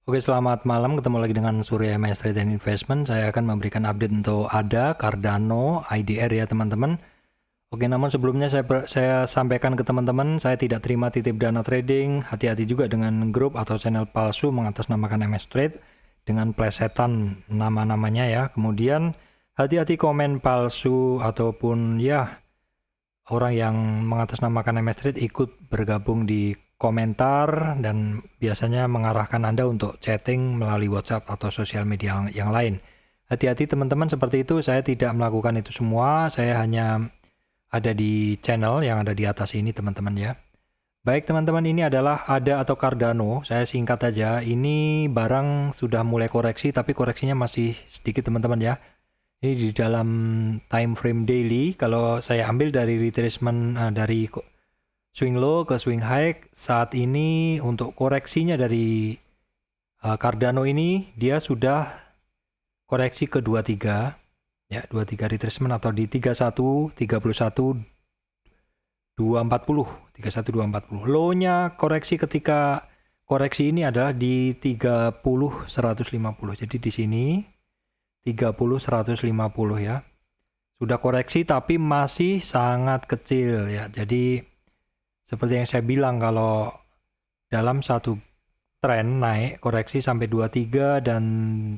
Oke, selamat malam. Ketemu lagi dengan Surya MS Trade and Investment. Saya akan memberikan update untuk ADA, Cardano, IDR ya teman-teman. Oke, namun sebelumnya saya sampaikan ke teman-teman, saya tidak terima titip dana trading. Hati-hati juga dengan grup atau channel palsu mengatasnamakan MS Trade dengan plesetan nama-namanya ya. Kemudian hati-hati komen palsu ataupun ya orang yang mengatasnamakan MS Trade ikut bergabung di komentar dan biasanya mengarahkan Anda untuk chatting melalui WhatsApp atau sosial media yang lain. Hati-hati teman-teman, seperti itu. Saya tidak melakukan itu semua, saya hanya ada di channel yang ada di atas ini teman-teman ya. Baik teman-teman, ini adalah ADA atau Cardano. Saya singkat aja, ini barang sudah mulai koreksi tapi koreksinya masih sedikit teman-teman ya. Ini di dalam time frame daily, kalau saya ambil dari retracement dari swing low ke swing high, saat ini untuk koreksinya dari Cardano ini dia sudah koreksi ke 23 ya, 23 retracement atau di 31, 31, 240, 31, 240. Low-nya koreksi ketika koreksi ini adalah di 30, 150. Jadi di sini 30, 150 ya. Sudah koreksi tapi masih sangat kecil ya. Jadi seperti yang saya bilang, kalau dalam satu tren naik koreksi sampai 23 dan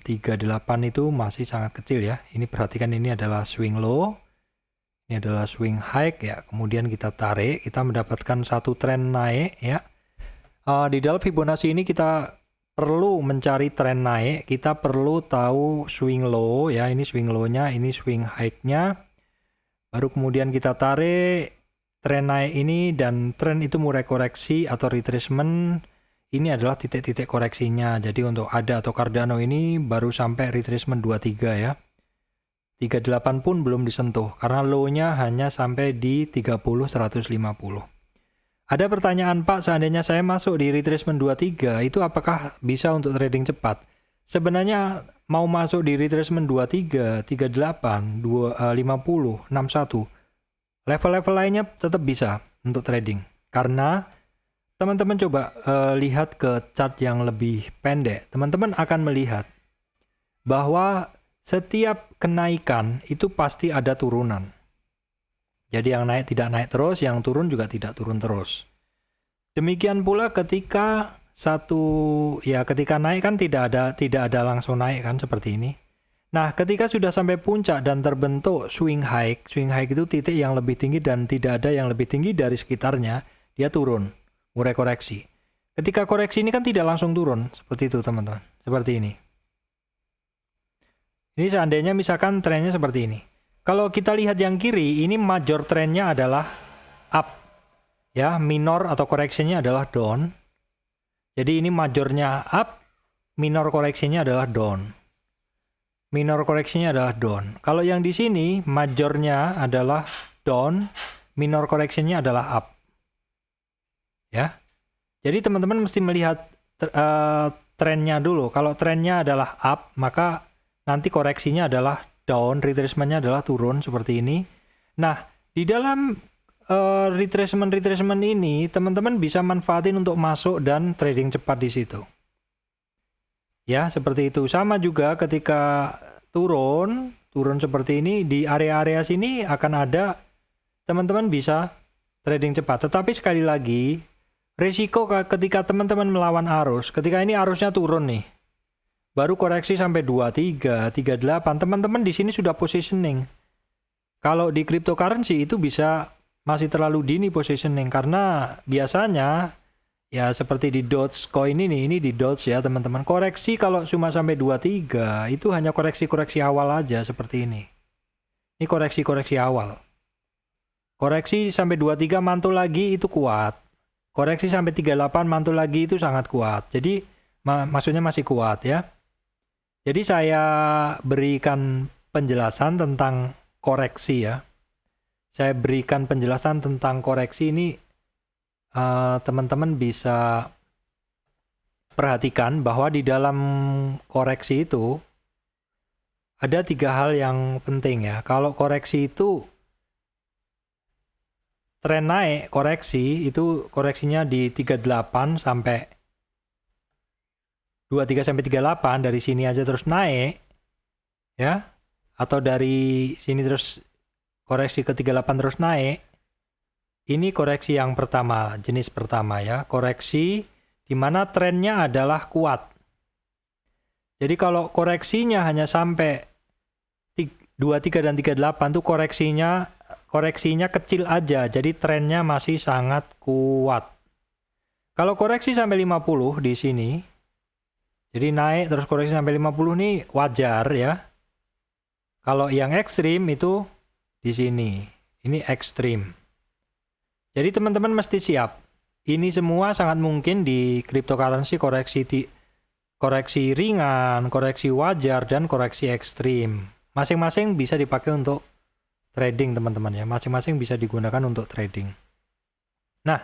38 itu masih sangat kecil ya. Ini perhatikan, ini adalah swing low, ini adalah swing high ya. Kemudian kita tarik, kita mendapatkan satu tren naik ya. Di dalam Fibonacci ini kita perlu mencari tren naik, kita perlu tahu swing low ya. Ini swing low-nya, ini swing high-nya. Baru kemudian kita tarik tren naik ini, dan tren itu mulai koreksi atau retracement. Ini adalah titik-titik koreksinya. Jadi untuk ADA atau Cardano ini baru sampai retracement 23 ya. 38 pun belum disentuh karena low-nya hanya sampai di 30, 150. Ada pertanyaan, Pak, seandainya saya masuk di retracement 23 itu apakah bisa untuk trading cepat? Sebenarnya mau masuk di retracement 23, 38, 50, 61, level-level lainnya tetap bisa untuk trading. Karena teman-teman coba lihat ke chart yang lebih pendek, teman-teman akan melihat bahwa setiap kenaikan itu pasti ada turunan. Jadi yang naik tidak naik terus, yang turun juga tidak turun terus. Demikian pula ketika ketika naik kan tidak ada langsung naik kan seperti ini. Nah, ketika sudah sampai puncak dan terbentuk swing high itu titik yang lebih tinggi dan tidak ada yang lebih tinggi dari sekitarnya, dia turun, mulai koreksi. Ketika koreksi ini kan tidak langsung turun, seperti itu teman-teman, seperti ini. Ini seandainya misalkan trennya seperti ini. Kalau kita lihat yang kiri, ini major trennya adalah up, ya, minor atau koreksinya adalah down. Jadi ini majornya up, minor koreksinya adalah down. Minor koreksinya adalah down. Kalau yang di sini majornya adalah down, minor koreksinya adalah up. Ya. Jadi teman-teman mesti melihat trennya dulu. Kalau trennya adalah up, maka nanti koreksinya adalah down, retracement-nya adalah turun seperti ini. Nah, di dalam retracement ini teman-teman bisa manfaatin untuk masuk dan trading cepat di situ. Ya, seperti itu. Sama juga ketika turun seperti ini, di area-area sini akan ada, teman-teman bisa trading cepat. Tetapi sekali lagi, risiko ketika teman-teman melawan arus, ketika ini arusnya turun nih, baru koreksi sampai 23, 38, teman-teman di sini sudah positioning. Kalau di cryptocurrency itu bisa masih terlalu dini positioning, karena biasanya ya seperti di Dogecoin ini di Doge ya teman-teman, koreksi kalau cuma sampai 23 itu hanya koreksi-koreksi awal aja seperti ini. Ini koreksi-koreksi awal. Koreksi sampai 23 mantul lagi itu kuat. Koreksi sampai 38 mantul lagi itu sangat kuat. Jadi maksudnya masih kuat ya. Jadi saya berikan penjelasan tentang koreksi ya. Saya berikan penjelasan tentang koreksi ini. Teman-teman bisa perhatikan bahwa di dalam koreksi itu ada 3 hal yang penting ya. Kalau koreksi itu tren naik, koreksi itu koreksinya di 38 sampai 23 sampai 38 dari sini aja terus naik ya, atau dari sini terus koreksi ke 38 terus naik, ini koreksi yang pertama, jenis pertama ya, koreksi di mana trennya adalah kuat. Jadi kalau koreksinya hanya sampai 23 dan 38 tuh koreksinya kecil aja, jadi trennya masih sangat kuat. Kalau koreksi sampai 50 di sini, jadi naik terus koreksi sampai 50 nih wajar ya. Kalau yang ekstrim itu di sini. Ini ekstrim. Jadi teman-teman mesti siap. Ini semua sangat mungkin di cryptocurrency koreksi ringan, koreksi wajar, dan koreksi ekstrim. Masing-masing bisa dipakai untuk trading teman-teman ya. Masing-masing bisa digunakan untuk trading. Nah,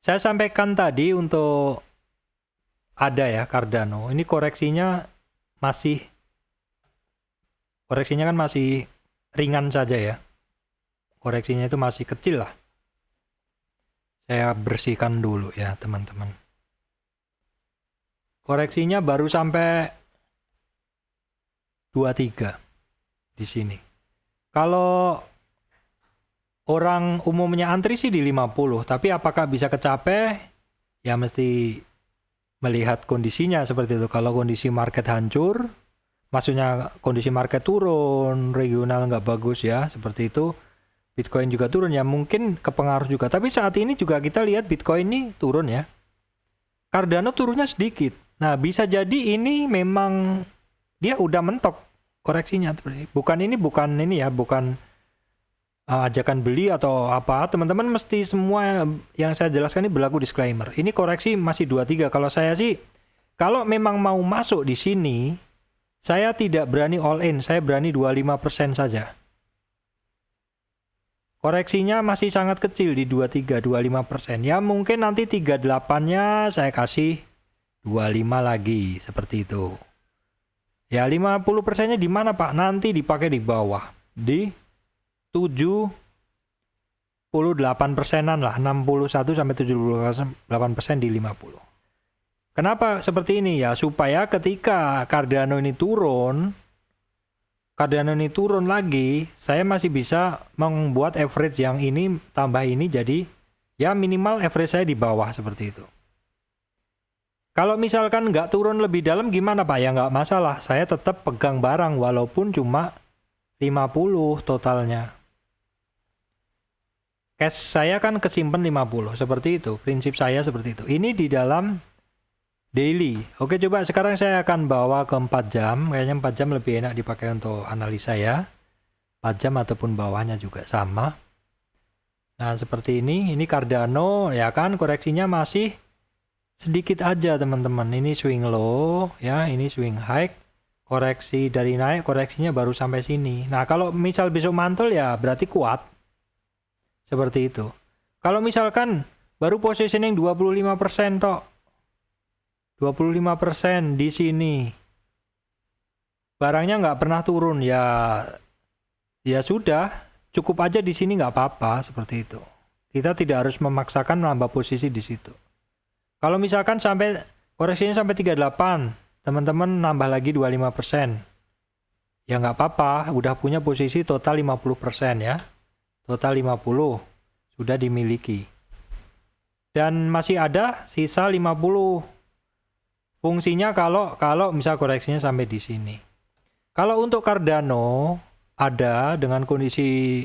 saya sampaikan tadi untuk ada ya Cardano. Ini koreksinya kan masih ringan saja ya. Koreksinya itu masih kecil lah. Saya bersihkan dulu ya teman-teman. Koreksinya baru sampai 23 di sini. Kalau orang umumnya antri sih di 50, tapi apakah bisa kecapai? Ya mesti melihat kondisinya seperti itu. Kalau kondisi market hancur, maksudnya kondisi market turun, regional nggak bagus ya, seperti itu. Bitcoin juga turun ya, mungkin kepengaruh juga. Tapi saat ini juga kita lihat Bitcoin ini turun ya. Cardano turunnya sedikit. Nah, bisa jadi ini memang dia udah mentok koreksinya. Bukan ajakan beli atau apa. Teman-teman mesti semua yang saya jelaskan ini berlaku disclaimer. Ini koreksi masih 23. Kalau saya sih, kalau memang mau masuk di sini, saya tidak berani all in. Saya berani 25% saja. Koreksinya masih sangat kecil di 23-25%. Ya mungkin nanti 38-nya saya kasih 25 lagi seperti itu. Ya 50%-nya di mana Pak? Nanti dipakai di bawah. Di 78%-an lah, 61 sampai 78% di 50. Kenapa seperti ini ya? Supaya ketika Cardano ini turun lagi, saya masih bisa membuat average yang ini tambah ini jadi ya minimal average saya di bawah seperti itu. Kalau misalkan nggak turun lebih dalam gimana Pak? Ya nggak masalah, saya tetap pegang barang walaupun cuma 50 totalnya. Cash saya kan kesimpan 50, seperti itu. Prinsip saya seperti itu. Ini di dalam daily. Oke, coba sekarang saya akan bawa ke 4 jam. Kayaknya 4 jam lebih enak dipakai untuk analisa ya. 4 jam ataupun bawahnya juga sama. Nah, seperti ini. Ini Cardano, ya kan, koreksinya masih sedikit aja teman-teman. Ini swing low, ya. Ini swing high. Koreksi dari naik, koreksinya baru sampai sini. Nah, kalau misal besok mantul ya berarti kuat. Seperti itu. Kalau misalkan baru positioning 25% tok. 25% di sini. Barangnya nggak pernah turun ya sudah, cukup aja di sini nggak apa-apa seperti itu. Kita tidak harus memaksakan menambah posisi di situ. Kalau misalkan sampai koreksinya sampai 38, teman-teman nambah lagi 25%. Ya nggak apa-apa, udah punya posisi total 50% ya. Total 50 sudah dimiliki. Dan masih ada sisa 50. Fungsinya kalau misal koreksinya sampai di sini. Kalau untuk Cardano ada dengan kondisi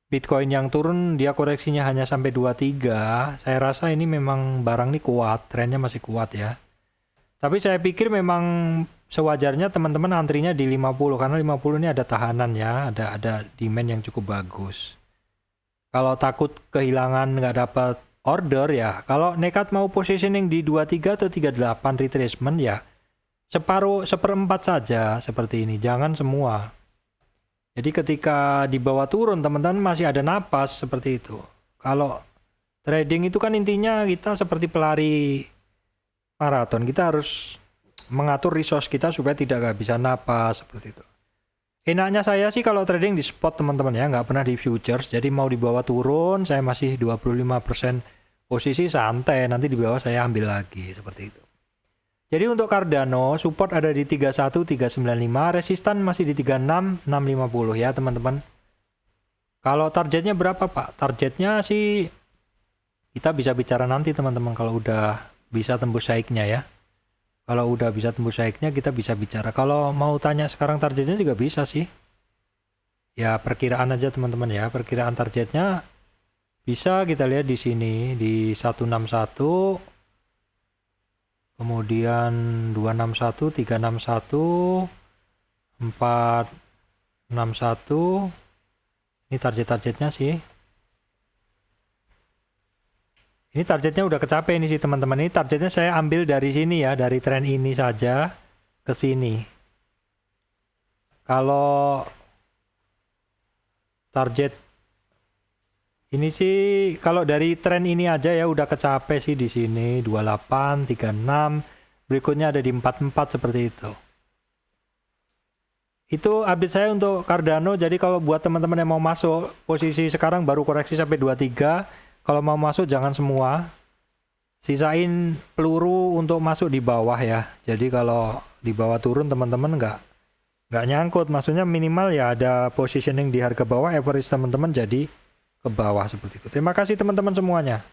Bitcoin yang turun, dia koreksinya hanya sampai 23. Saya rasa ini memang barang ini kuat, trennya masih kuat ya. Tapi saya pikir memang sewajarnya teman-teman antrinya di 50 karena 50 ini ada tahanan ya, ada demand yang cukup bagus. Kalau takut kehilangan nggak dapat order ya, kalau nekat mau positioning di 23 atau 38 retracement ya seperempat saja seperti ini, jangan semua. Jadi ketika di bawah turun teman-teman masih ada napas seperti itu. Kalau trading itu kan intinya kita seperti pelari maraton, kita harus mengatur resource kita supaya tidak bisa napas seperti itu. Enaknya saya sih kalau trading di spot teman-teman ya, nggak pernah di futures. Jadi mau di bawah turun saya masih 25% posisi santai, nanti di bawah saya ambil lagi seperti itu. Jadi untuk Cardano support ada di 31395, resistan masih di 36650 ya teman-teman. Kalau targetnya berapa Pak? Targetnya sih kita bisa bicara nanti teman-teman kalau udah bisa tembus high-nya ya. Kalau udah bisa tembus high-nya kita bisa bicara. Kalau mau tanya sekarang targetnya juga bisa sih. Ya perkiraan aja teman-teman ya. Perkiraan targetnya bisa kita lihat di sini di 161, kemudian 261, 361, 461. Ini target-targetnya sih. Ini targetnya udah kecapai ini sih teman-teman. Ini targetnya saya ambil dari sini ya, dari tren ini saja ke sini. Kalau target ini sih kalau dari tren ini aja ya udah kecapai sih di sini 28, 36, berikutnya ada di 44 seperti itu. Itu update saya untuk Cardano. Jadi kalau buat teman-teman yang mau masuk posisi sekarang baru koreksi sampai 23. Kalau mau masuk jangan semua. Sisain peluru untuk masuk di bawah ya. Jadi kalau di bawah turun teman-teman nggak nyangkut. Maksudnya minimal ya ada positioning di harga bawah, average teman-teman jadi ke bawah seperti itu. Terima kasih teman-teman semuanya.